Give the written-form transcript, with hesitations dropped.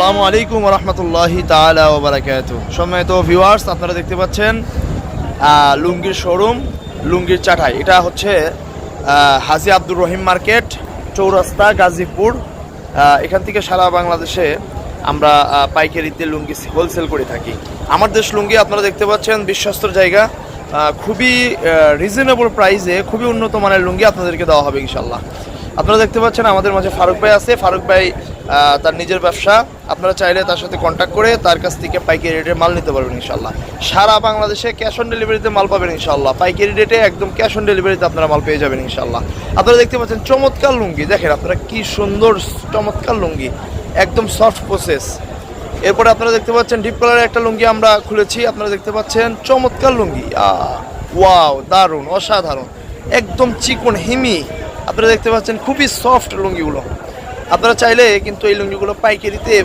আসসালামু আলাইকুম রহমতুল্লাহি তাআলা ওয়া বারাকাতুহু। সম্মানিত ভিউয়ার্স, আপনারা দেখতে পাচ্ছেন লুঙ্গির শোরুম, লুঙ্গির চাটাই। এটা হচ্ছে হাজী আব্দুর রহিম মার্কেট, চৌরাস্তা, গাজীপুর। এখান থেকে সারা বাংলাদেশে আমরা পাইকারিতে লুঙ্গি হোলসেল করে থাকি। আমার দেশ লুঙ্গি আপনারা দেখতে পাচ্ছেন বিশ্বস্ত জায়গা, খুবই রিজনেবল প্রাইসে খুবই উন্নত মানের লুঙ্গি আপনাদেরকে দেওয়া হবে ইনশাল্লাহ। আপনারা দেখতে পাচ্ছেন আমাদের মাঝে ফারুক ভাই আছে। ফারুক ভাই তার নিজের ব্যবসা, আপনারা চাইলে তার সাথে কন্ট্যাক্ট করে তার কাছ থেকে পাইকারি রেটে মাল নিতে পারবেন ইনশাল্লাহ। সারা বাংলাদেশে ক্যাশ অন ডেলিভারিতে মাল পাবেন ইনশাল্লাহ। পাইকারি রেটে একদম ক্যাশ অন ডেলিভারিতে আপনারা মাল পেয়ে যাবেন ইনশাল্লাহ। আপনারা দেখতে পাচ্ছেন চমৎকার লুঙ্গি, দেখেন আপনারা কি সুন্দর চমৎকার লুঙ্গি, একদম সফট প্রসেস। এরপরে আপনারা দেখতে পাচ্ছেন ডিপ কালারের একটা লুঙ্গি আমরা খুলেছি, আপনারা দেখতে পাচ্ছেন চমৎকার লুঙ্গি, ওয়াও, দারুণ, অসাধারণ, একদম চিকন হিমি। আপনারা দেখতে পাচ্ছেন খুবই সফট লুঙ্গিগুলো। আপনারা চাইলে কিন্তু এই লুঙ্গিগুলো পাইকারিতে